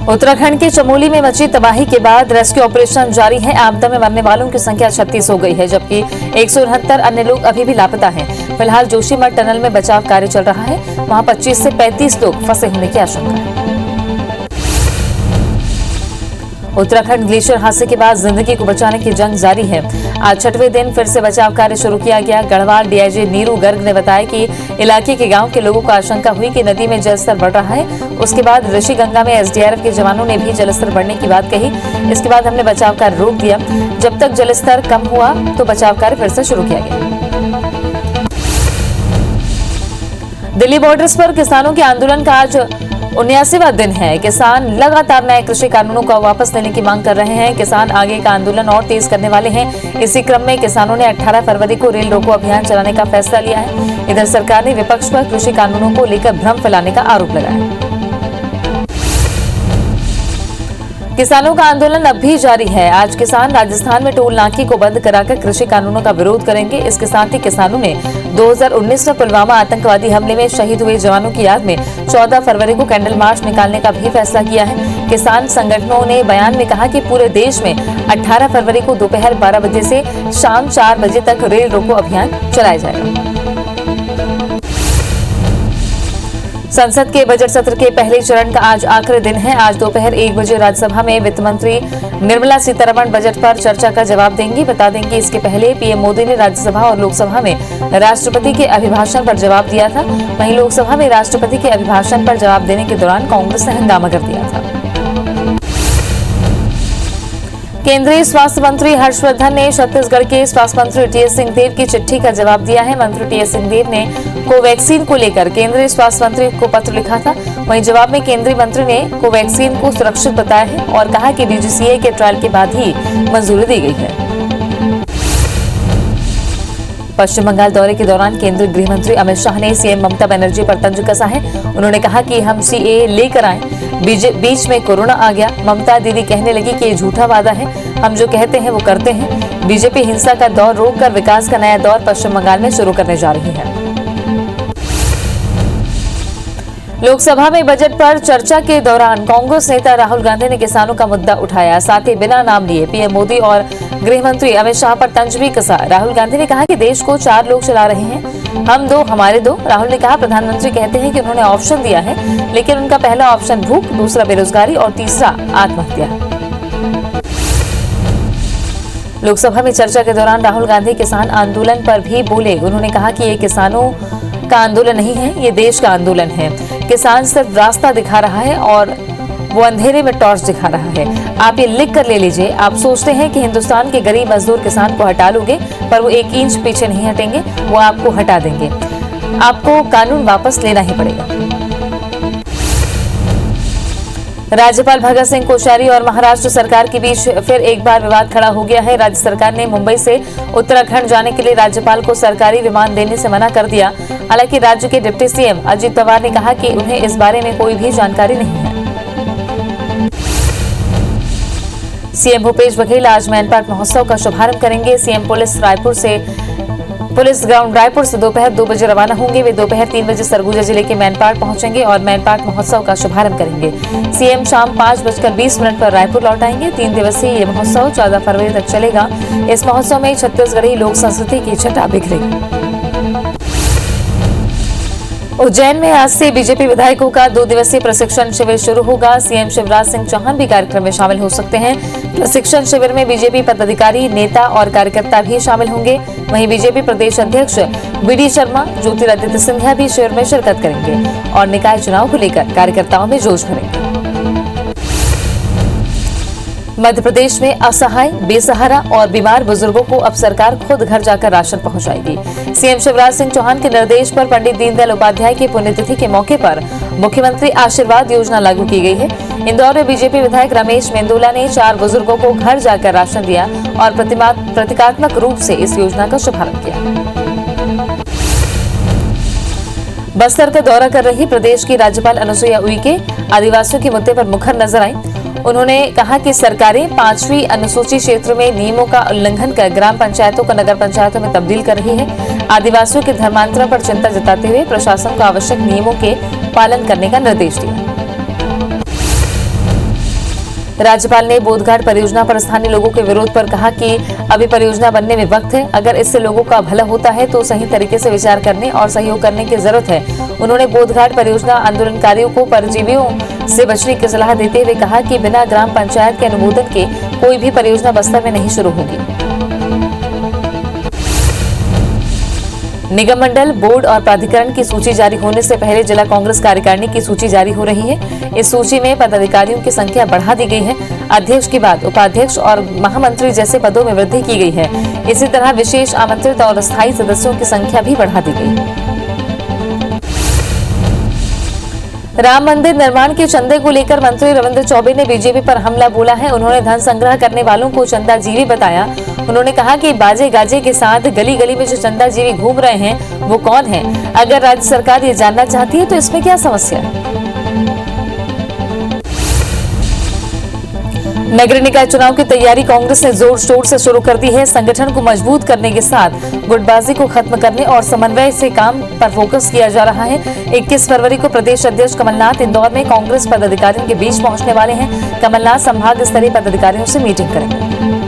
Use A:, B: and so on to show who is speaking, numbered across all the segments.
A: उत्तराखंड के चमोली में मची तबाही के बाद रेस्क्यू ऑपरेशन जारी है। आपदा में मरने वालों की संख्या 36 हो गई है, जबकि 169 अन्य लोग अभी भी लापता हैं। फिलहाल जोशीमठ टनल में बचाव कार्य चल रहा है। वहां 25 से 35 लोग फंसे होने की आशंका है। उत्तराखंड ग्लेशियर हादसे के बाद जिंदगी को बचाने की जंग जारी है। आज 6वें दिन फिर से बचाव कार्य शुरू किया गया। गढ़वाल डीआईजी नीरू गर्ग ने बताया कि इलाके के गांव के लोगों को आशंका हुई कि नदी में जलस्तर बढ़ रहा है। उसके बाद ऋषिगंगा में एसडीआरएफ के जवानों ने भी जलस्तर बढ़ने की बात कही। इसके बाद हमने बचाव कार्य रोक दिया। जब तक जलस्तर कम हुआ तो बचाव कार्य फिर से शुरू किया गया। दिल्ली बॉर्डर्स पर किसानों के आंदोलन का आज 79वां दिन है। किसान लगातार नए कृषि कानूनों को वापस लेने की मांग कर रहे हैं। किसान आगे का आंदोलन और तेज करने वाले हैं। इसी क्रम में किसानों ने 18 फरवरी को रेल रोको अभियान चलाने का फैसला लिया है। इधर सरकार ने विपक्ष पर कृषि कानूनों को लेकर भ्रम फैलाने का आरोप लगाया। किसानों का आंदोलन अब भी जारी है। आज किसान राजस्थान में टोल नाके को बंद कराकर कृषि कानूनों का विरोध करेंगे। इसके साथ ही किसानों ने 2019 में पुलवामा आतंकवादी हमले में शहीद हुए जवानों की याद में 14 फरवरी को कैंडल मार्च निकालने का भी फैसला किया है। किसान संगठनों ने बयान में कहा कि पूरे देश में 18 फरवरी को दोपहर 12 बजे से शाम 4 बजे तक रेल रोको अभियान चलाया जाएगा। संसद के बजट सत्र के पहले चरण का आज आखिरी दिन है। आज दोपहर 1 बजे राज्यसभा में वित्त मंत्री निर्मला सीतारमण बजट पर चर्चा का जवाब देंगी। बता दें कि इसके पहले पीएम मोदी ने राज्यसभा और लोकसभा में राष्ट्रपति के अभिभाषण पर जवाब दिया था। वहीं लोकसभा में राष्ट्रपति के अभिभाषण पर जवाब देने के दौरान कांग्रेस ने हंगामा कर दिया था। केंद्रीय स्वास्थ्य मंत्री हर्षवर्धन ने छत्तीसगढ़ के स्वास्थ्य मंत्री टीएस सिंहदेव की चिट्ठी का जवाब दिया है। मंत्री टीएस सिंहदेव ने कोवैक्सीन को लेकर केंद्रीय स्वास्थ्य मंत्री को पत्र लिखा था। वहीं जवाब में केंद्रीय मंत्री ने कोवैक्सीन को सुरक्षित बताया है और कहा कि डीजीसीए के ट्रायल के बाद ही मंजूरी दी गई है। पश्चिम बंगाल दौरे के दौरान केंद्रीय गृह मंत्री अमित शाह ने सीएम ममता बनर्जी पर तंज कसा है। उन्होंने कहा कि हम सीएए लेकर आए, बीच में कोरोना आ गया। ममता दीदी कहने लगी कि ये झूठा वादा है, हम जो कहते हैं वो करते हैं। बीजेपी हिंसा का दौर रोककर विकास का नया दौर पश्चिम बंगाल में शुरू करने जा रही है। लोकसभा में बजट पर चर्चा के दौरान कांग्रेस नेता राहुल गांधी ने किसानों का मुद्दा उठाया। साथ ही बिना नाम लिए पीएम मोदी और गृह मंत्री अमित शाह पर तंज भी कसा। राहुल गांधी ने कहा कि देश को 4 लोग चला रहे हैं, हम 2 हमारे 2। राहुल ने कहा प्रधानमंत्री कहते हैं कि उन्होंने ऑप्शन दिया है, लेकिन उनका पहला ऑप्शन भूख, दूसरा बेरोजगारी और तीसरा आत्महत्या। लोकसभा में चर्चा के दौरान राहुल गांधी किसान आंदोलन पर भी बोले। उन्होंने कहा कि ये किसानों का आंदोलन नहीं है, ये देश का आंदोलन है। किसान सिर्फ रास्ता दिखा रहा है और वो अंधेरे में टॉर्च दिखा रहा है। आप ये लिख कर ले लीजिए। आप सोचते हैं कि हिंदुस्तान के गरीब मजदूर किसान को हटा लोगे, पर वो 1 इंच पीछे नहीं हटेंगे, वो आपको हटा देंगे। आपको कानून वापस लेना ही पड़ेगा। राज्यपाल भगत सिंह कोश्यारी और महाराष्ट्र सरकार के बीच फिर एक बार विवाद खड़ा हो गया है। राज्य सरकार ने मुंबई से उत्तराखंड जाने के लिए राज्यपाल को सरकारी विमान देने से मना कर दिया। हालांकि राज्य के डिप्टी सीएम अजित पवार ने कहा कि उन्हें इस बारे में कोई भी जानकारी नहीं है। सीएम भूपेश बघेल आज मैनपाट महोत्सव का शुभारंभ करेंगे। सीएम पुलिस ग्राउंड रायपुर से दोपहर 2 बजे रवाना होंगे। वे दोपहर 3 बजे सरगुजा जिले के मैनपाट पहुंचेंगे और मैनपाट महोत्सव का शुभारंभ करेंगे। सीएम शाम 5:20 पर रायपुर लौट आएंगे। 3 दिवसीय ये महोत्सव 14 फरवरी तक चलेगा। इस महोत्सव में छत्तीसगढ़ी लोक संस्कृति की छटा बिखरेगी। उज्जैन में आज से बीजेपी विधायकों का 2 दिवसीय प्रशिक्षण शिविर शुरू होगा। सीएम शिवराज सिंह चौहान भी कार्यक्रम में शामिल हो सकते हैं। प्रशिक्षण शिविर में बीजेपी पदाधिकारी, नेता और कार्यकर्ता भी शामिल होंगे। वहीं बीजेपी प्रदेश अध्यक्ष बीडी शर्मा, ज्योतिरादित्य सिंधिया भी शिविर में शिरकत करेंगे और निकाय चुनाव को लेकर कार्यकर्ताओं में जोश भरेंगे। मध्य प्रदेश में असहाय, बेसहारा और बीमार बुजुर्गों को अब सरकार खुद घर जाकर राशन पहुंचाएगी। सीएम शिवराज सिंह चौहान के निर्देश पर पंडित दीनदयाल उपाध्याय की पुण्यतिथि के मौके पर मुख्यमंत्री आशीर्वाद योजना लागू की गई है। इंदौर में बीजेपी विधायक रमेश मेंदोला ने 4 बुजुर्गों को घर जाकर राशन दिया और प्रतीकात्मक रूप से इस योजना का शुभारंभ किया। बस्तर का दौरा कर रही प्रदेश की राज्यपाल अनुसुईया उइके आदिवासियों के मुद्दे पर मुखर नजर आई। उन्होंने कहा कि सरकारें 5वीं अनुसूची क्षेत्र में नियमों का उल्लंघन कर ग्राम पंचायतों को नगर पंचायतों में तब्दील कर रही है। आदिवासियों के धर्मांतरण पर चिंता जताते हुए प्रशासन को आवश्यक नियमों के पालन करने का निर्देश दिया। राज्यपाल ने बोधघाट परियोजना पर स्थानीय लोगों के विरोध पर कहा कि अभी परियोजना बनने में वक्त है, अगर इससे लोगों का भला होता है तो सही तरीके से विचार करने और सहयोग करने की जरूरत है। उन्होंने बोधघाट परियोजना आंदोलनकारियों को परजीवियों से बचने की सलाह देते हुए कहा कि बिना ग्राम पंचायत के अनुमोदन के कोई भी परियोजना बस्तर में नहीं शुरू होगी। निगम मंडल, बोर्ड और प्राधिकरण की सूची जारी होने से पहले जिला कांग्रेस कार्यकारिणी की सूची जारी हो रही है। इस सूची में पदाधिकारियों की संख्या बढ़ा दी गई है। अध्यक्ष के बाद उपाध्यक्ष और महामंत्री जैसे पदों में वृद्धि की गई है। इसी तरह विशेष आमंत्रित और स्थायी सदस्यों की संख्या भी बढ़ा दी गई है। राम मंदिर निर्माण के चंदे को लेकर मंत्री रविंद्र चौबे ने बीजेपी पर हमला बोला है। उन्होंने धन संग्रह करने वालों को चंदाजीवी बताया। उन्होंने कहा कि बाजे गाजे के साथ गली गली में जो चंदाजीवी घूम रहे हैं वो कौन है। अगर राज्य सरकार ये जानना चाहती है तो इसमें क्या समस्या है। नगर निकाय चुनाव की तैयारी कांग्रेस ने जोर शोर से शुरू कर दी है। संगठन को मजबूत करने के साथ गुटबाजी को खत्म करने और समन्वय से काम पर फोकस किया जा रहा है। 21 फरवरी को प्रदेश अध्यक्ष कमलनाथ इंदौर में कांग्रेस पदाधिकारियों के बीच पहुंचने वाले हैं। कमलनाथ संभाग स्तरीय पदाधिकारियों से मीटिंग करेंगे।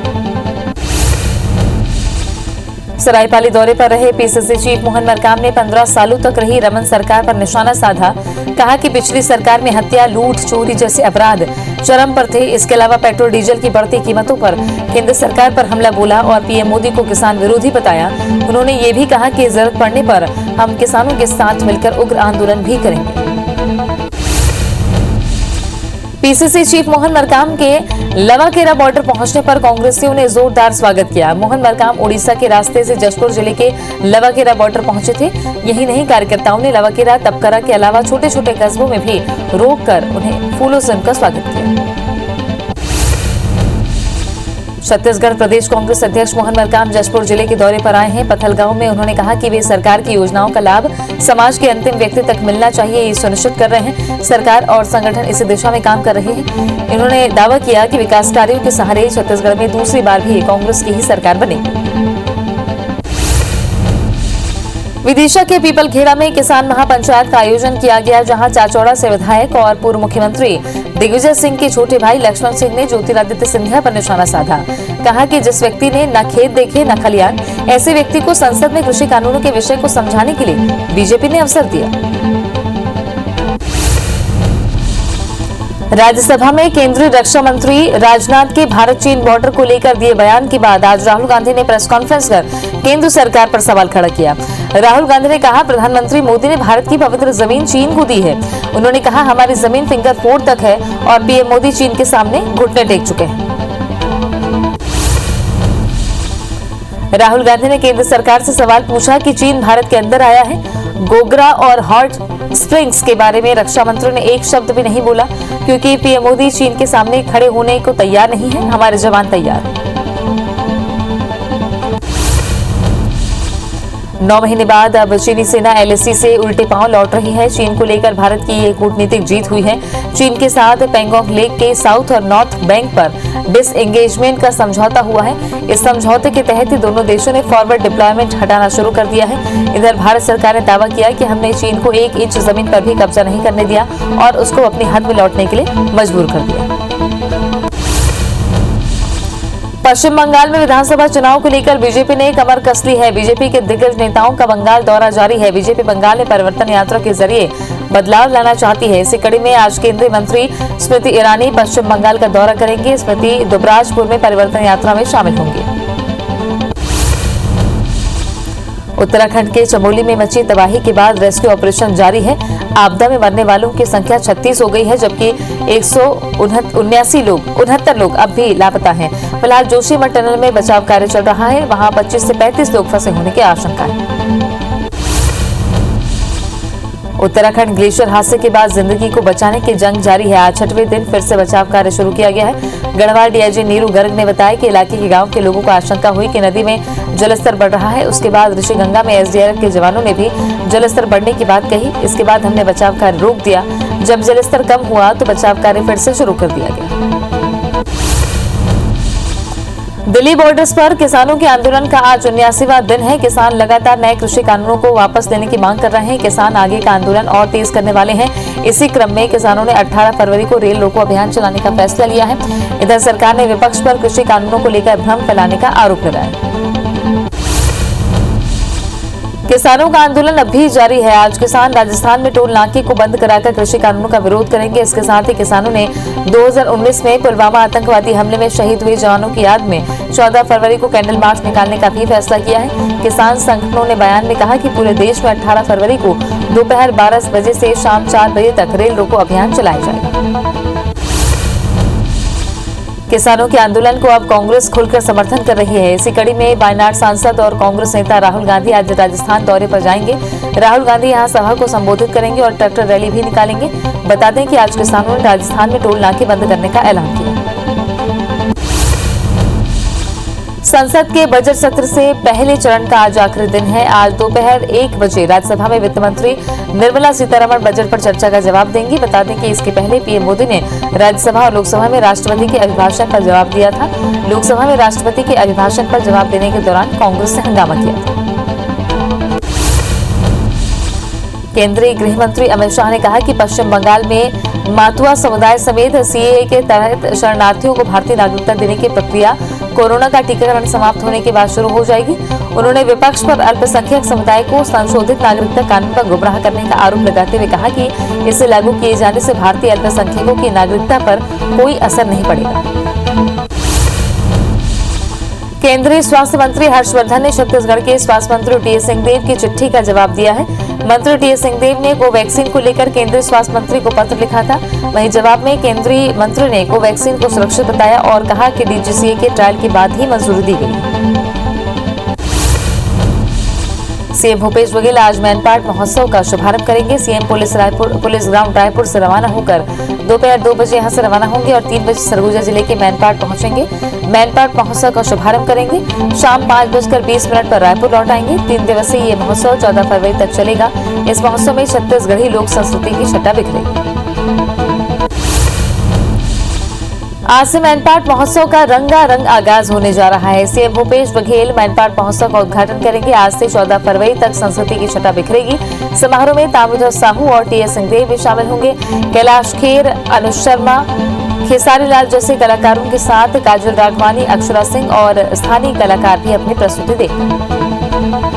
A: सरायपाली दौरे पर रहे पीसीसी चीफ मोहन मरकाम ने 15 सालों तक रही रमन सरकार पर निशाना साधा। कहा कि पिछली सरकार में हत्या, लूट, चोरी जैसे अपराध चरम पर थे। इसके अलावा पेट्रोल डीजल की बढ़ती कीमतों पर केंद्र सरकार पर हमला बोला और पीएम मोदी को किसान विरोधी बताया। उन्होंने ये भी कहा कि जरूरत पड़ने पर हम किसानों के साथ मिलकर उग्र आंदोलन भी करेंगे। पीसीसी चीफ मोहन मरकाम के लवाकेरा बॉर्डर पहुंचने पर कांग्रेसियों ने जोरदार स्वागत किया। मोहन मरकाम ओडिशा के रास्ते से जशपुर जिले के लवाकेरा बॉर्डर पहुंचे थे। यही नहीं, कार्यकर्ताओं ने लवाकेरा, तपकरा के अलावा छोटे छोटे कस्बों में भी रोककर उन्हें फूलों से उनका स्वागत किया। छत्तीसगढ़ प्रदेश कांग्रेस अध्यक्ष मोहन मरकाम जशपुर जिले के दौरे पर आए हैं। पथलगांव में उन्होंने कहा कि वे सरकार की योजनाओं का लाभ समाज के अंतिम व्यक्ति तक मिलना चाहिए, ये सुनिश्चित कर रहे हैं। सरकार और संगठन इसी दिशा में काम कर रहे हैं। इन्होंने दावा किया कि विकास कार्यों के सहारे छत्तीसगढ़ में दूसरी बार भी कांग्रेस की ही सरकार बनेगी। विदिशा के पीपलखेड़ा में किसान महापंचायत का आयोजन किया गया, जहां चाचौड़ा से विधायक और पूर्व मुख्यमंत्री दिग्विजय सिंह के छोटे भाई लक्ष्मण सिंह ने ज्योतिरादित्य सिंधिया पर निशाना साधा। कहा कि जिस व्यक्ति ने न खेत देखे न खलियान, ऐसे व्यक्ति को संसद में कृषि कानूनों के विषय को समझाने के लिए बीजेपी ने अवसर दिया। राज्यसभा में केंद्रीय रक्षा मंत्री राजनाथ के भारत चीन बॉर्डर को लेकर दिए बयान के बाद आज राहुल गांधी ने प्रेस कॉन्फ्रेंस कर केंद्र सरकार पर सवाल खड़ा किया। राहुल गांधी ने कहा, प्रधानमंत्री मोदी ने भारत की पवित्र जमीन चीन को दी है। उन्होंने कहा, हमारी जमीन फिंगर 4 तक है और पीएम मोदी चीन के सामने घुटने टेक चुके हैं। राहुल गांधी ने केंद्र सरकार से सवाल पूछा कि चीन भारत के अंदर आया है। गोगरा और हॉट स्प्रिंग्स के बारे में रक्षा मंत्री ने एक शब्द भी नहीं बोला, क्योंकि पीएम मोदी चीन के सामने खड़े होने को तैयार नहीं है। हमारे जवान तैयार हैं। 9 महीने बाद अब चीनी सेना एलएसी से उल्टे पांव लौट रही है। चीन को लेकर भारत की ये कूटनीतिक जीत हुई है। चीन के साथ पेंगोंग लेक के साउथ और नॉर्थ बैंक पर डिसएंगेजमेंट का समझौता हुआ है। इस समझौते के तहत ही दोनों देशों ने फॉरवर्ड डिप्लॉयमेंट हटाना शुरू कर दिया है। इधर भारत सरकार ने दावा किया कि हमने चीन को 1 इंच जमीन पर भी कब्जा नहीं करने दिया और उसको अपनी हद में लौटने के लिए मजबूर कर दिया। पश्चिम बंगाल में विधानसभा चुनाव को लेकर बीजेपी ने कमर कस ली है। बीजेपी के दिग्गज नेताओं का बंगाल दौरा जारी है। बीजेपी बंगाल में परिवर्तन यात्रा के जरिए बदलाव लाना चाहती है। इसी कड़ी में आज केंद्रीय मंत्री स्मृति ईरानी पश्चिम बंगाल का दौरा करेंगे। स्मृति दुबराजपुर में परिवर्तन यात्रा में शामिल होंगी। उत्तराखंड के चमोली में मची तबाही के बाद रेस्क्यू ऑपरेशन जारी है। आपदा में मरने वालों की संख्या 36 हो गई है, जबकि 169 लोग अब भी लापता हैं। फिलहाल जोशीमठ टनल में बचाव कार्य चल रहा है। वहां 25 से 35 लोग फंसे होने की आशंका है। उत्तराखंड ग्लेशियर हादसे के बाद जिंदगी को बचाने की जंग जारी है। आज 6वें दिन फिर से बचाव कार्य शुरू किया गया है। गढ़वाल डीआईजी नीरू गर्ग ने बताया कि इलाके के गांव के लोगों को आशंका हुई कि नदी में जलस्तर बढ़ रहा है। उसके बाद ऋषिगंगा में एसडीआरएफ के जवानों ने भी जलस्तर बढ़ने की बात कही। इसके बाद हमने बचाव कार्य रोक दिया। जब जलस्तर कम हुआ तो बचाव कार्य फिर से शुरू कर दिया गया। दिल्ली बॉर्डर्स पर किसानों के आंदोलन का आज 79वां दिन है। किसान लगातार नए कृषि कानूनों को वापस लेने की मांग कर रहे हैं। किसान आगे का आंदोलन और तेज करने वाले हैं। इसी क्रम में किसानों ने 18 फरवरी को रेल रोको अभियान चलाने का फैसला लिया है। इधर सरकार ने विपक्ष पर कृषि कानूनों को लेकर भ्रम फैलाने का आरोप लगाया। किसानों का आंदोलन अब भी जारी है। आज किसान राजस्थान में टोल नाके को बंद कराकर कृषि कानूनों का विरोध करेंगे। इसके साथ ही किसानों ने 2019 में पुलवामा आतंकवादी हमले में शहीद हुए जवानों की याद में 14 फरवरी को कैंडल मार्च निकालने का भी फैसला किया है। किसान संगठनों ने बयान में कहा कि पूरे देश में 18 फरवरी को दोपहर 12 बजे से शाम 4 बजे तक रेल रोको अभियान चलाया जाएगा। किसानों के आंदोलन को अब कांग्रेस खुलकर समर्थन कर रही है। इसी कड़ी में वायनाड सांसद और कांग्रेस नेता राहुल गांधी आज राजस्थान दौरे पर जाएंगे। राहुल गांधी यहां सभा को संबोधित करेंगे और ट्रैक्टर रैली भी निकालेंगे। बता दें कि आज किसानों ने राजस्थान में टोल नाके बंद करने का ऐलान किया। संसद के बजट सत्र से पहले चरण का आज आखिरी दिन है। आज दोपहर 1 बजे राज्यसभा में वित्त मंत्री निर्मला सीतारमण बजट पर चर्चा का जवाब देंगी। बता दें कि इसके पहले पीएम मोदी ने राज्यसभा और लोकसभा में राष्ट्रपति के अभिभाषण पर जवाब दिया था। लोकसभा में राष्ट्रपति के अभिभाषण पर जवाब देने के दौरान कांग्रेस ने हंगामा किया था। केंद्रीय गृह मंत्री अमित शाह ने कहा कि पश्चिम बंगाल में मातुआ समुदाय समेत सीएए के तहत शरणार्थियों को भारतीय नागरिकता देने की प्रक्रिया कोरोना का टीकाकरण समाप्त होने के बाद शुरू हो जाएगी। उन्होंने विपक्ष पर अल्पसंख्यक समुदाय को संशोधित नागरिकता कानून पर गुमराह करने का आरोप लगाते हुए कहा कि इसे लागू किए जाने से भारतीय अल्पसंख्यकों की नागरिकता पर कोई असर नहीं पड़ेगा। केंद्रीय स्वास्थ्य मंत्री हर्षवर्धन ने छत्तीसगढ़ के स्वास्थ्य मंत्री टीएस सिंहदेव की चिट्ठी का जवाब दिया है। मंत्री टीएस सिंहदेव ने कोवैक्सीन को लेकर केंद्रीय स्वास्थ्य मंत्री को पत्र लिखा था। वहीं जवाब में केंद्रीय मंत्री ने कोवैक्सीन को सुरक्षित बताया और कहा कि डीजीसीए के ट्रायल के बाद ही मंजूरी दी गई। सीएम भूपेश बघेल आज मैनपाट महोत्सव का शुभारंभ करेंगे। सीएम पुलिस ग्राउंड रायपुर से रवाना होकर दोपहर 2 बजे यहां से रवाना होंगे और 3 बजे सरगुजा जिले के मैनपाट पहुंचेंगे। मैनपाट महोत्सव का शुभारंभ करेंगे। शाम 5:20 पर रायपुर लौट आएंगे। 3 दिवसीय ये महोत्सव 14 फरवरी तक चलेगा। इस महोत्सव में छत्तीसगढ़ी लोक संस्कृति की छटा बिखरेगी। आज से मैनपाट महोत्सव का रंगारंग आगाज होने जा रहा है। सीएम भूपेश बघेल मैनपाट महोत्सव का उद्घाटन करेंगे। आज से 14 फरवरी तक संस्कृति की छटा बिखरेगी। समारोह में ताम्रध्वज साहू और टीएस सिंहदेव भी शामिल होंगे। कैलाश खेर, अनुज शर्मा, खेसारी लाल जैसे कलाकारों के साथ काजल राघवानी, अक्षरा सिंह और स्थानीय कलाकार भी अपनी प्रस्तुति देंगे।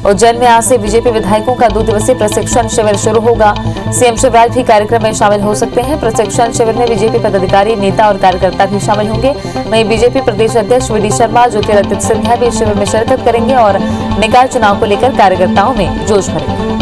A: उज्जैन में आज से बीजेपी विधायकों का 2 दिवसीय प्रशिक्षण शिविर शुरू होगा। सीएम शिवराज भी कार्यक्रम में शामिल हो सकते हैं। प्रशिक्षण शिविर में बीजेपी पदाधिकारी, नेता और कार्यकर्ता भी शामिल होंगे। वहीं बीजेपी प्रदेश अध्यक्ष वी डी शर्मा, ज्योतिरादित्य सिंधिया भी शिविर में शिरकत करेंगे और निकाय चुनाव को लेकर कार्यकर्ताओं में जोश भरेंगे।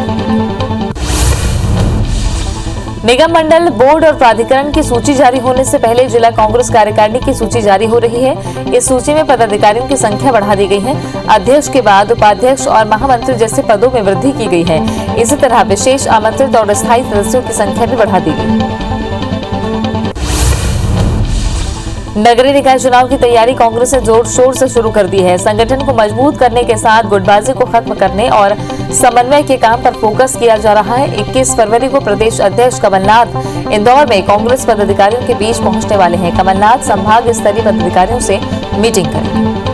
A: निगम मंडल, बोर्ड और प्राधिकरण की सूची जारी होने से पहले जिला कांग्रेस कार्यकारिणी की सूची जारी हो रही है। इस सूची में पदाधिकारियों की संख्या बढ़ा दी गई है। अध्यक्ष के बाद उपाध्यक्ष और महामंत्री जैसे पदों में वृद्धि की गई है। इसी तरह विशेष आमंत्रित और स्थायी सदस्यों की संख्या भी बढ़ा दी गई है। नगरीय निकाय चुनाव की तैयारी कांग्रेस ने जोर शोर से शुरू कर दी है। संगठन को मजबूत करने के साथ गुटबाजी को खत्म करने और समन्वय के काम पर फोकस किया जा रहा है। 21 फरवरी को प्रदेश अध्यक्ष कमलनाथ इंदौर में कांग्रेस पदाधिकारियों के बीच पहुंचने वाले हैं। कमलनाथ संभाग स्तरीय पदाधिकारियों से मीटिंग करेंगे।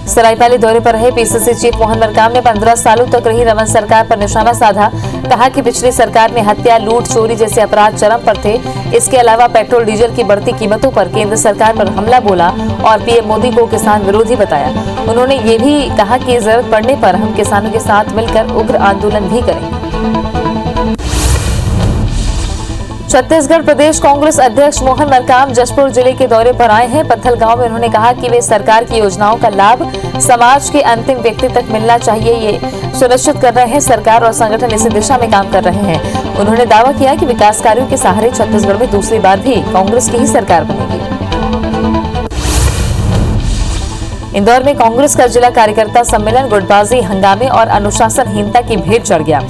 A: सरायपाली दौरे पर रहे पीसीसी चीफ मोहन मरकाम ने 15 सालों तक रही रमन सरकार पर निशाना साधा। कहा कि पिछली सरकार में हत्या, लूट, चोरी जैसे अपराध चरम पर थे। इसके अलावा पेट्रोल डीजल की बढ़ती कीमतों पर केंद्र सरकार पर हमला बोला और पीएम मोदी को किसान विरोधी बताया। उन्होंने ये भी कहा कि जरूरत पड़ने पर हम किसानों के साथ मिलकर उग्र आंदोलन भी करेंगे। छत्तीसगढ़ प्रदेश कांग्रेस अध्यक्ष मोहन मरकाम जशपुर जिले के दौरे पर आए हैं। पत्थल गांव में उन्होंने कहा कि वे सरकार की योजनाओं का लाभ समाज के अंतिम व्यक्ति तक मिलना चाहिए, ये सुनिश्चित कर रहे हैं। सरकार और संगठन इसी दिशा में काम कर रहे हैं। उन्होंने दावा किया कि विकास कार्यों के सहारे छत्तीसगढ़ में दूसरी बार भी कांग्रेस की ही सरकार बनेगी। इंदौर में कांग्रेस का जिला कार्यकर्ता सम्मेलन गुटबाजी, हंगामे और अनुशासनहीनता की भेंट चढ़ गया।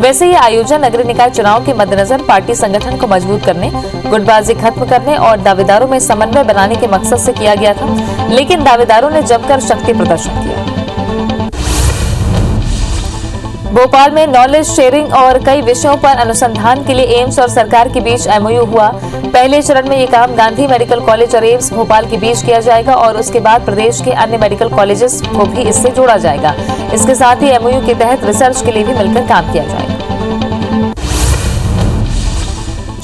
A: वैसे ये आयोजन नगरीय निकाय चुनाव के मद्देनजर पार्टी संगठन को मजबूत करने, गुटबाजी खत्म करने और दावेदारों में समन्वय बनाने के मकसद से किया गया था, लेकिन दावेदारों ने जमकर शक्ति प्रदर्शन किया। भोपाल में नॉलेज शेयरिंग और कई विषयों पर अनुसंधान के लिए एम्स और सरकार के बीच एमओयू हुआ। पहले चरण में ये काम गांधी मेडिकल कॉलेज और एम्स भोपाल के बीच किया जाएगा और उसके बाद प्रदेश के अन्य मेडिकल कॉलेजेस को भी इससे जोड़ा जाएगा। इसके साथ ही एमओयू के तहत रिसर्च के लिए भी मिलकर काम किया जाएगा।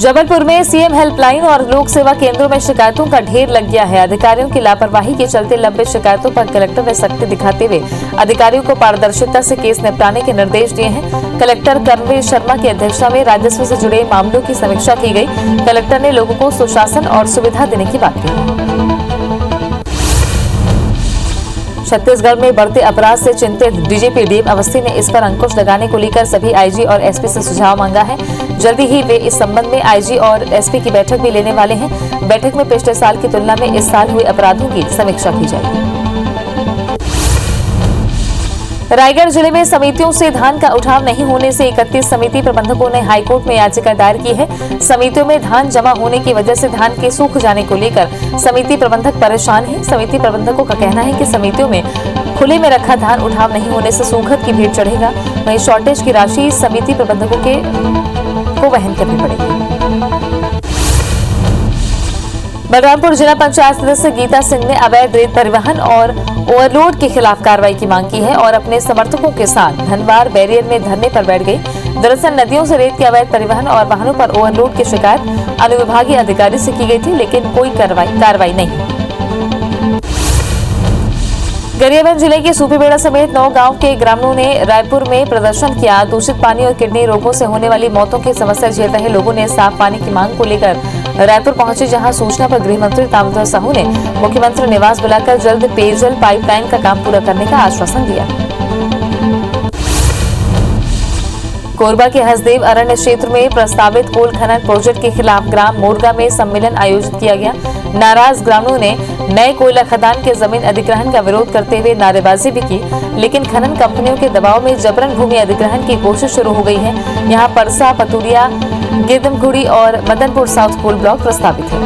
A: जबलपुर में सीएम हेल्पलाइन और लोक सेवा केंद्रों में शिकायतों का ढेर लग गया है। अधिकारियों की लापरवाही के चलते लंबित शिकायतों पर कलेक्टर ने सख्ती दिखाते हुए अधिकारियों को पारदर्शिता से केस निपटाने के निर्देश दिए हैं। कलेक्टर कर्मवीर शर्मा की अध्यक्षता में राजस्व से जुड़े मामलों की समीक्षा की गई। कलेक्टर ने लोगों को सुशासन और सुविधा देने की बात की। छत्तीसगढ़ में बढ़ते अपराध से चिंतित डीजीपी डीएम अवस्थी ने इस पर अंकुश लगाने को लेकर सभी आईजी और एसपी से सुझाव मांगा है। जल्दी ही वे इस संबंध में आईजी और एसपी की बैठक भी लेने वाले हैं। बैठक में पिछले साल की तुलना में इस साल हुए अपराधों की समीक्षा की जाएगी। रायगढ़ जिले में समितियों से धान का उठाव नहीं होने से 31 समिति प्रबंधकों ने हाईकोर्ट में याचिका दायर की है। समितियों में धान जमा होने की वजह से धान के सूख जाने को लेकर समिति प्रबंधक परेशान हैं। समिति प्रबंधकों का कहना है कि समितियों में खुले में रखा धान उठाव नहीं होने से सूखत की भीड़ चढ़ेगा। वहीं शॉर्टेज की राशि समिति प्रबंधकों को वहन करनी पड़ेगी। बलरामपुर जिला पंचायत सदस्य गीता सिंह ने अवैध रेत परिवहन और ओवरलोड के खिलाफ कार्रवाई की मांग की है और अपने समर्थकों के साथ धनवार बैरियर में धरने पर बैठ गई। दरअसल नदियों से रेत के अवैध परिवहन और वाहनों पर ओवरलोड की शिकायत अनुविभागीय अधिकारी से की गई थी, लेकिन कोई कार्रवाई नहीं। गरियाबंद जिले के सूपीबेड़ा समेत 9 गांव के ग्रामीणों ने रायपुर में प्रदर्शन किया। दूषित पानी और किडनी रोगों से होने वाली मौतों की समस्या झेल रहे लोगों ने साफ पानी की मांग को लेकर रायपुर पहुंचे, जहां सूचना पर गृह मंत्री ताम्रध्वज साहू ने मुख्यमंत्री निवास बुलाकर जल्द पेयजल पाइपलाइन का काम पूरा करने का आश्वासन दिया। कोरबा के हसदेव अरण्य क्षेत्र में प्रस्तावित कोल खनन प्रोजेक्ट के खिलाफ ग्राम मोरगा में सम्मेलन आयोजित किया गया। नाराज ग्रामीणों ने नए कोयला खदान के जमीन अधिग्रहण का विरोध करते हुए नारेबाजी भी की, लेकिन खनन कंपनियों के दबाव में जबरन भूमि अधिग्रहण की कोशिश शुरू हो गई है। यहाँ परसा, पतुरिया, गिरदमगुड़ी और मदनपुर साउथ कोल ब्लॉक प्रस्तावित है।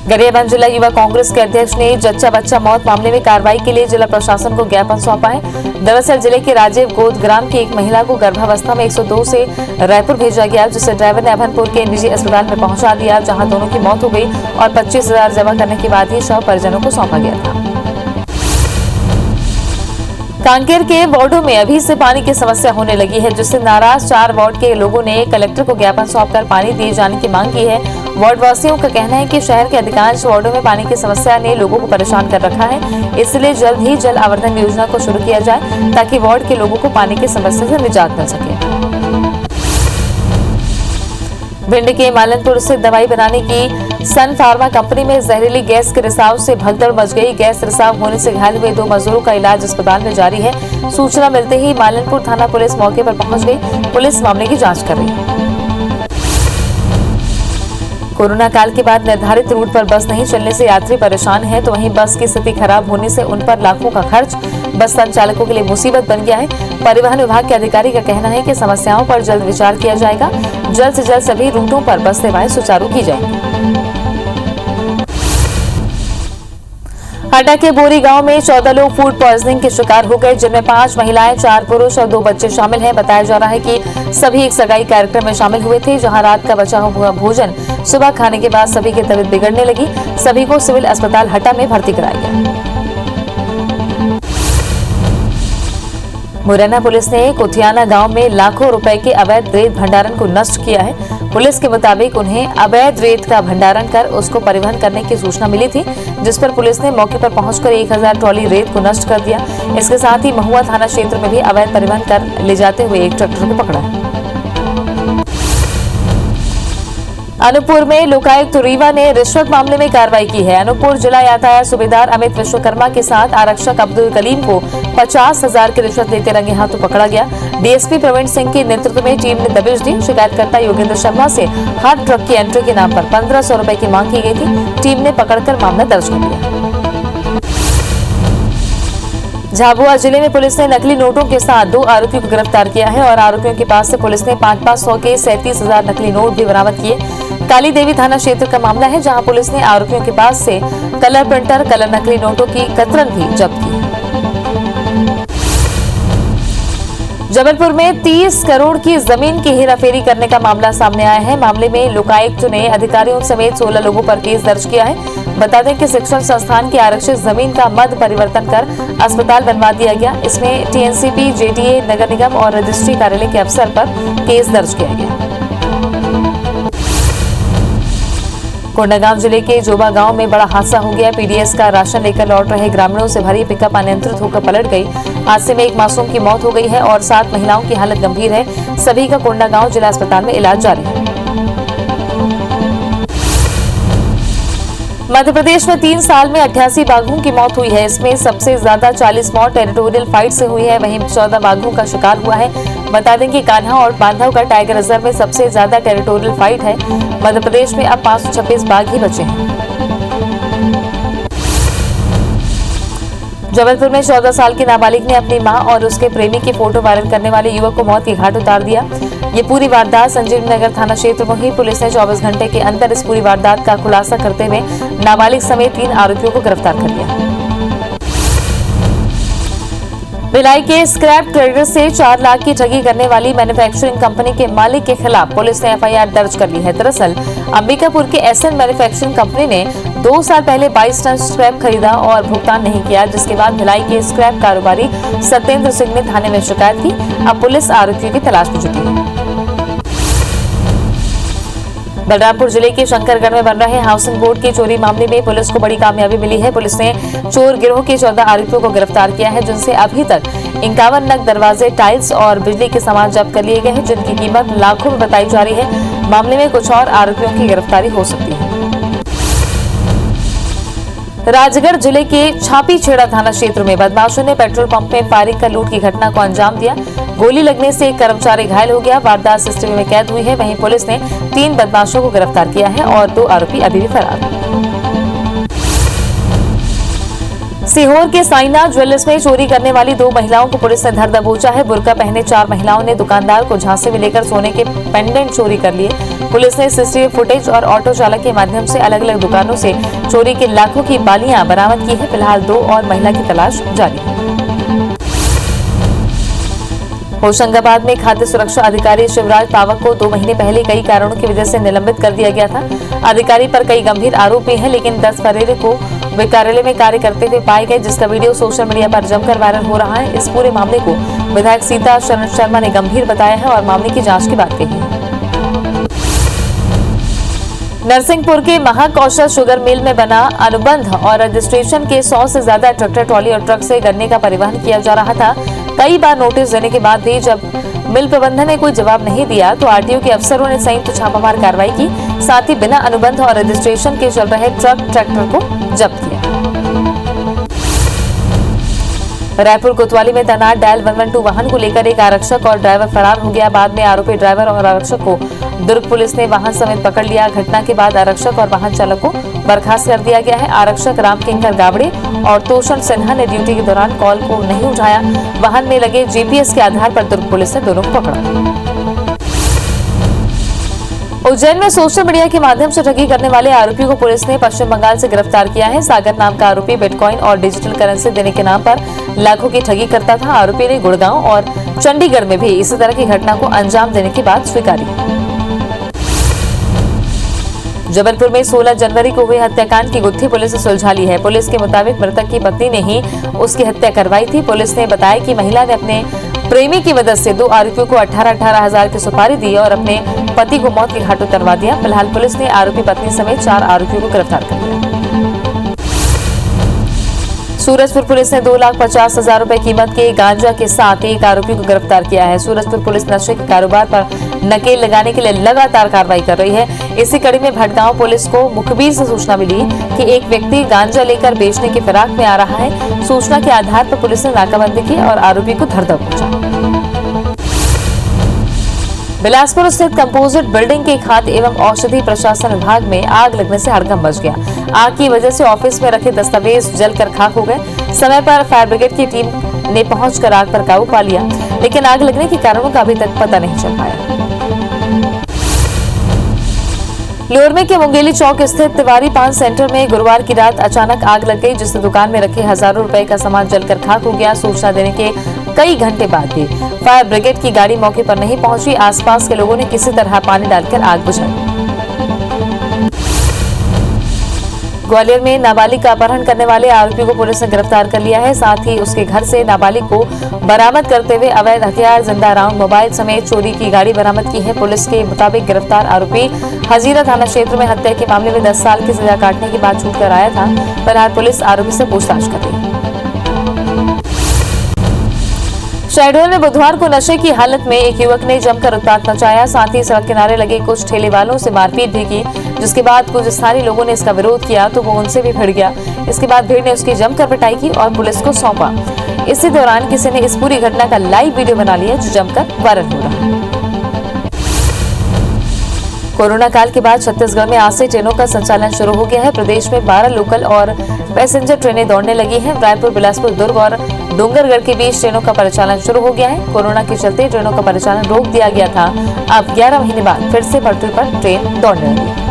A: गरियाबंद जिला युवा कांग्रेस के अध्यक्ष ने जच्चा बच्चा मौत मामले में कार्रवाई के लिए जिला प्रशासन को ज्ञापन सौंपा है। दरअसल जिले के राजीव गोद ग्राम की एक महिला को गर्भावस्था में 102 से रायपुर भेजा गया, जिसे ड्राइवर ने अभनपुर के निजी अस्पताल में पहुंचा दिया, जहां दोनों की मौत हो गई और 25,000 जमा करने के बाद ही शव परिजनों को सौंपा गया था। कांकेर के वार्डों में अभी से पानी की समस्या होने लगी है, जिससे नाराज 4 वार्ड के लोगों ने कलेक्टर को ज्ञापन सौंपकर पानी दिए जाने की मांग की है। वार्ड वासियों का कहना है कि शहर के अधिकांश वार्डों में पानी की समस्या ने लोगों को परेशान कर रखा है, इसलिए जल्द ही जल आवर्धन योजना को शुरू किया जाए ताकि वार्ड के लोगों को पानी की समस्या से निजात मिल सके। भिंड के मालनपुर से दवाई बनाने की सन फार्मा कंपनी में जहरीली गैस के रिसाव से भगदड़ मच गई। गैस रिसाव होने से घायल हुए 2 मजदूरों का इलाज अस्पताल में जारी है। सूचना मिलते ही मालनपुर थाना पुलिस मौके पर पहुंच गई। पुलिस मामले की जांच कर रही है। कोरोना काल के बाद निर्धारित रूट पर बस नहीं चलने से यात्री परेशान है, तो वहीं बस की स्थिति खराब होने से उन पर लाखों का खर्च बस संचालकों के लिए मुसीबत बन गया है। परिवहन विभाग के अधिकारी का कहना है कि समस्याओं पर जल्द विचार किया जाएगा। जल्द से जल्द सभी रूटों पर बस सेवाएं सुचारू की जाएंगी। हटा के बोरी गांव में 14 लोग फूड पॉइजनिंग के शिकार हो गए, जिनमें 5 महिलाएं, 4 पुरुष और 2 बच्चे शामिल हैं। बताया जा रहा है कि सभी एक सगाई कार्यक्रम में शामिल हुए थे, जहां रात का बचा हुआ भोजन सुबह खाने के बाद सभी की तबीयत बिगड़ने लगी। सभी को सिविल अस्पताल हटा में भर्ती कराया गया। मुरैना पुलिस ने कुथियाना गांव में लाखों रुपए के अवैध रेत भंडारण को नष्ट किया है। पुलिस के मुताबिक उन्हें अवैध रेत का भंडारण कर उसको परिवहन करने की सूचना मिली थी, जिस पर पुलिस ने मौके पर पहुंचकर 1000 ट्रॉली रेत को नष्ट कर दिया। इसके साथ ही महुआ थाना क्षेत्र में भी अवैध परिवहन कर ले जाते हुए एक ट्रैक्टर को पकड़ा है। अनूपपुर में लोकायुक्त रीवा ने रिश्वत मामले में कार्रवाई की है। अनूपपुर जिला यातायात सूबेदार अमित विश्वकर्मा के साथ आरक्षक अब्दुल कलीम को 50,000 की रिश्वत लेते रंगे हाथों पकड़ा गया। डीएसपी प्रवीण सिंह के नेतृत्व में टीम ने दबिश दी। शिकायतकर्ता योगेंद्र शर्मा से हर ट्रक की एंट्री के नाम पर 1500 रुपए की मांग की गई थी। टीम ने पकड़कर मामला दर्ज कर लिया। झाबुआ जिले में पुलिस ने नकली नोटों के साथ 2 आरोपियों को गिरफ्तार किया है और आरोपियों के पास से पुलिस ने 500 के 37,000 नकली नोट भी बरामद किए। काली देवी थाना क्षेत्र का मामला है, जहां पुलिस ने आरोपियों के पास से कलर प्रिंटर, कलर नकली नोटों की कतरन भी जब्त की। जबलपुर में 30 करोड़ की जमीन की हेराफेरी करने का मामला सामने आया है। मामले में लोकायुक्त ने अधिकारियों समेत 16 लोगों पर केस दर्ज किया है। बता दें कि शिक्षण संस्थान की आरक्षित जमीन का मध्य परिवर्तन कर अस्पताल बनवा दिया गया। इसमें टीएनसीपी, जेटीए, नगर निगम और रजिस्ट्री कार्यालय के अफसर पर केस दर्ज किया गया। कोंडागांव जिले के जोबा गांव में बड़ा हादसा हो गया। पीडीएस का राशन लेकर लौट रहे ग्रामीणों से भरी पिकअप अनियंत्रित होकर पलट गई। हादसे में एक मासूम की मौत हो गई है और 7 महिलाओं की हालत गंभीर है। सभी का कोंडागांव जिला अस्पताल में इलाज जारी है। मध्य प्रदेश में 3 साल में 88 बाघों की मौत हुई है। इसमें सबसे ज्यादा 40 मौत टेरिटोरियल फाइट से हुई है, वहीं 14 बाघों का शिकार हुआ है। बता दें कि कान्हा और बांधवगढ़ टाइगर रिजर्व में सबसे ज्यादा टेरिटोरियल फाइट है। मध्य प्रदेश में अब 526 बाघ ही बचे हैं। जबलपुर में 14 साल की नाबालिग ने अपनी मां और उसके प्रेमी की फोटो वायरल करने वाले युवक को मौत के घाट उतार दिया। ये पूरी वारदात संजीवनी नगर थाना क्षेत्र में हुई। पुलिस ने 24 घंटे के अंदर इस पूरी वारदात का खुलासा करते हुए नाबालिग समेत 3 आरोपियों को गिरफ्तार कर लिया। भिलाई के स्क्रैप ट्रेडर से 4 लाख की ठगी करने वाली मैन्युफैक्चरिंग कंपनी के मालिक के खिलाफ पुलिस ने एफआईआर दर्ज कर ली है। दरअसल अंबिकापुर के एसएन मैन्युफैक्चरिंग कंपनी ने 2 साल पहले 22 टन स्क्रैप खरीदा और भुगतान नहीं किया, जिसके बाद भिलाई के स्क्रैप कारोबारी सत्येंद्र सिंह ने थाने में शिकायत की। अब पुलिस आरोपियों की तलाश में जुटी है। बलरामपुर जिले के शंकरगढ़ में बन रहे हाउसिंग बोर्ड की चोरी मामले में पुलिस को बड़ी कामयाबी मिली है। पुलिस ने चोर गिरोह के 14 आरोपियों को गिरफ्तार किया है, जिनसे अभी तक 51 नग दरवाजे, टाइल्स और बिजली के सामान जब्त कर लिए गए हैं, जिनकी कीमत लाखों में बताई जा रही है। मामले में कुछ और आरोपियों की गिरफ्तारी हो सकती है। राजगढ़ जिले के छापी छेड़ा थाना क्षेत्र में बदमाशों ने पेट्रोल पंप में फायरिंग कर लूट की घटना को अंजाम दिया। गोली लगने से एक कर्मचारी घायल हो गया। वारदात सीसीटीवी में कैद हुई है। वहीं पुलिस ने 3 बदमाशों को गिरफ्तार किया है और 2 आरोपी अभी भी फरार हैं। सीहोर के साइना ज्वेलर्स में चोरी करने वाली 2 महिलाओं को पुलिस ने धर दबोचा है। बुर्का पहने 4 महिलाओं ने दुकानदार को झांसे में लेकर सोने के पेंडेंट चोरी कर लिए। पुलिस ने सीसीटीवी फुटेज और ऑटो चालक के माध्यम से अलग अलग दुकानों से चोरी के लाखों की बालियां बरामद की है। फिलहाल 2 और महिला की तलाश जारी है। होशंगाबाद में खाद्य सुरक्षा अधिकारी शिवराज पावक को 2 महीने पहले कई कारणों की वजह से निलंबित कर दिया गया था। अधिकारी पर कई गंभीर आरोप भी हैं, लेकिन 10 फरवरी को वे कार्यालय में कार्य करते हुए पाए गए, जिसका वीडियो सोशल मीडिया पर जमकर वायरल हो रहा है। इस पूरे मामले को विधायक सीता शरण शर्मा ने गंभीर बताया है और मामले की जांच की बात कही है। नरसिंहपुर के महाकौशल शुगर मिल में बना अनुबंध और रजिस्ट्रेशन के 100 से ज्यादा ट्रैक्टर, ट्रॉली और ट्रक से गन्ने का परिवहन किया जा रहा था। कई बार नोटिस देने के बाद भी जब मिल प्रबंधन ने कोई जवाब नहीं दिया तो आरटीओ के अफसरों ने संयुक्त छापामार कार्रवाई की। साथ ही बिना अनुबंध और रजिस्ट्रेशन के चल रहे ट्रक, ट्रैक्टर को जब्त किया। रायपुर कोतवाली में तैनात डायल 112 वाहन को लेकर एक आरक्षक और ड्राइवर फरार हो गया। बाद में आरोपी ड्राइवर और आरक्षक को दुर्ग पुलिस ने वाहन समेत पकड़ लिया। घटना के बाद आरक्षक और वाहन चालक को बर्खास्त कर दिया गया है। आरक्षक रामकिंकर गावड़े और तोषण सिन्हा ने ड्यूटी के दौरान कॉल को नहीं उठाया। वाहन में लगे जीपीएस के आधार पर दुर्ग पुलिस ने दोनों को पकड़ा। उज्जैन में सोशल मीडिया के माध्यम से ठगी करने वाले आरोपियों को पुलिस ने पश्चिम बंगाल से गिरफ्तार किया है। सागर नाम का आरोपी बिटकॉइन और डिजिटल करेंसी देने के नाम पर लाखों की ठगी करता था। आरोपी ने गुड़गांव और चंडीगढ़ में भी इसी तरह की घटना को अंजाम देने की बात स्वीकारी। जबलपुर में 16 जनवरी को हुए हत्याकांड की गुत्थी पुलिस ने सुलझा ली है। पुलिस के मुताबिक मृतक की पत्नी ने ही उसकी हत्या करवाई थी। पुलिस ने बताया कि महिला ने अपने प्रेमी की मदद से 2 आरोपियों को 18,18 हजार की सुपारी दी और अपने पति को मौत के घाट उतरवा दिया। फिलहाल पुलिस ने आरोपी पत्नी समेत 4 आरोपियों को गिरफ्तार कर लिया। सूरजपुर पुलिस ने 2,50,000 रुपए कीमत के गांजा के साथ एक आरोपी को गिरफ्तार किया है। सूरजपुर पुलिस नशे के कारोबार पर नकेल लगाने के लिए लगातार कार्रवाई कर रही है। इसी कड़ी में भटगांव पुलिस को मुखबिर से सूचना मिली कि एक व्यक्ति गांजा लेकर बेचने की फिराक में आ रहा है। सूचना के आधार पर पुलिस ने नाकाबंदी की और आरोपी को धर दबोचा। बिलासपुर स्थित कंपोजिट बिल्डिंग के खाद्य एवं औषधि प्रशासन विभाग में आग लगने से हड़कंप मच गया। आग की वजह से ऑफिस में रखे दस्तावेज जलकर खाक हो गए। समय पर फायर ब्रिगेड की टीम ने पहुंचकर आग पर काबू पा लिया, लेकिन आग लगने के कारणों का अभी तक पता नहीं चल पाया। लोरमे के मुंगेली चौक स्थित तिवारी पान सेंटर में गुरुवार की रात अचानक आग लग गई, जिससे दुकान में रखे हजारों रुपए का सामान जलकर खाक हो गया। सूचना देने के कई घंटे बाद भी फायर ब्रिगेड की गाड़ी मौके पर नहीं पहुंची। आसपास के लोगों ने किसी तरह पानी डालकर आग बुझाई। ग्वालियर में नाबालिग का अपहरण करने वाले आरोपी को पुलिस ने गिरफ्तार कर लिया है। साथ ही उसके घर से नाबालिग को बरामद करते हुए अवैध हथियार, जिंदा राउंड, मोबाइल समेत चोरी की गाड़ी बरामद की है। पुलिस के मुताबिक गिरफ्तार आरोपी हजीरा थाना क्षेत्र में हत्या के मामले में 10 साल की सजा काटने के बाद छूट कर आया था। फिलहाल पुलिस आरोपी से पूछताछ कर रही है। शहडोल में बुधवार को नशे की हालत में एक युवक ने जमकर उत्पात मचाया। साथ ही सड़क किनारे लगे कुछ ठेले वालों से मारपीट भी की, जिसके बाद कुछ स्थानीय लोगों ने इसका विरोध किया तो वो उनसे भी भिड़ गया। इसके बाद भीड़ ने उसकी जमकर पिटाई की और पुलिस को सौंपा। इसी दौरान किसी ने इस पूरी घटना का लाइव वीडियो बना लिया, जो जमकर वायरल हो रहा है। कोरोना काल के बाद छत्तीसगढ़ में आज से ट्रेनों का संचालन शुरू हो गया है। प्रदेश में 12 लोकल और पैसेंजर ट्रेनें दौड़ने लगी हैं। रायपुर, बिलासपुर, दुर्ग और डूंगरगढ़ के बीच ट्रेनों का परिचालन शुरू हो गया है। कोरोना के चलते ट्रेनों का परिचालन रोक दिया गया था। अब 11 महीने बाद फिर से पटरी पर ट्रेन दौड़ने लगी।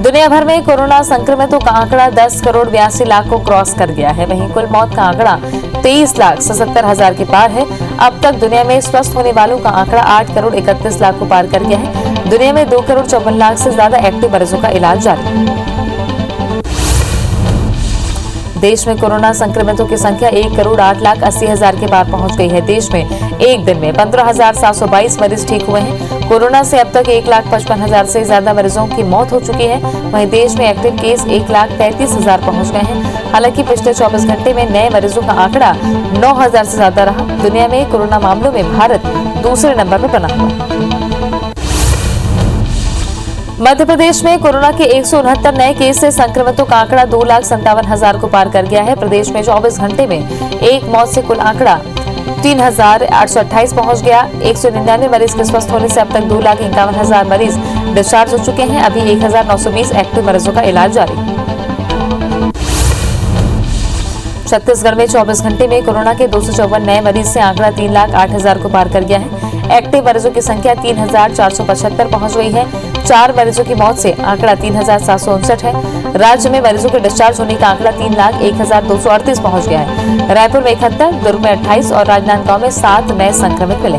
A: दुनिया भर में कोरोना संक्रमितों का आंकड़ा 10 करोड़ 82 लाख को क्रॉस कर गया है। वहीं कुल मौत का आंकड़ा 23,77,000 के पार है। अब तक दुनिया में स्वस्थ होने वालों का आंकड़ा 8 करोड़ 31 लाख को पार कर गया है। दुनिया में 2 करोड़ 54 लाख से ज्यादा एक्टिव मरीजों का इलाज जारी है। देश में कोरोना संक्रमितों की संख्या 1 करोड़ 8 लाख 80 हजार के पार पहुंच गई है। देश में एक दिन में 15,722 मरीज ठीक हुए हैं। कोरोना से अब तक 1,55,000 से ज्यादा मरीजों की मौत हो चुकी है। वहीं देश में एक्टिव केस 1,33,000 पहुंच गए हैं। हालांकि पिछले 24 घंटे में नए मरीजों का आंकड़ा 9,000 से ज्यादा रहा। दुनिया में कोरोना मामलों में भारत दूसरे नंबर पर बना हुआ। मध्य प्रदेश में कोरोना के 169 नए केस से संक्रमितों का आंकड़ा 2,57,000 को पार कर गया है। प्रदेश में 24 घंटे में एक मौत से कुल आंकड़ा 3,828 पहुंच गया। 199 मरीज के स्वस्थ होने से अब तक 2,51,000 मरीज डिस्चार्ज हो चुके हैं। अभी 1,920 एक्टिव मरीजों का इलाज जारी है। छत्तीसगढ़ में 24 घंटे में कोरोना के 254 नए मरीज से आंकड़ा 3,08,000 को पार कर गया है। एक्टिव मरीजों की संख्या 3,475 पहुंच गई है। 4 मरीजों की मौत से आंकड़ा 3,759 है। राज्य में मरीजों के डिस्चार्ज होने का आंकड़ा 3,01,238 पहुंच गया है। रायपुर में 71, दुर्ग में 28 और राजनांदगांव में 7 नए संक्रमित मिले।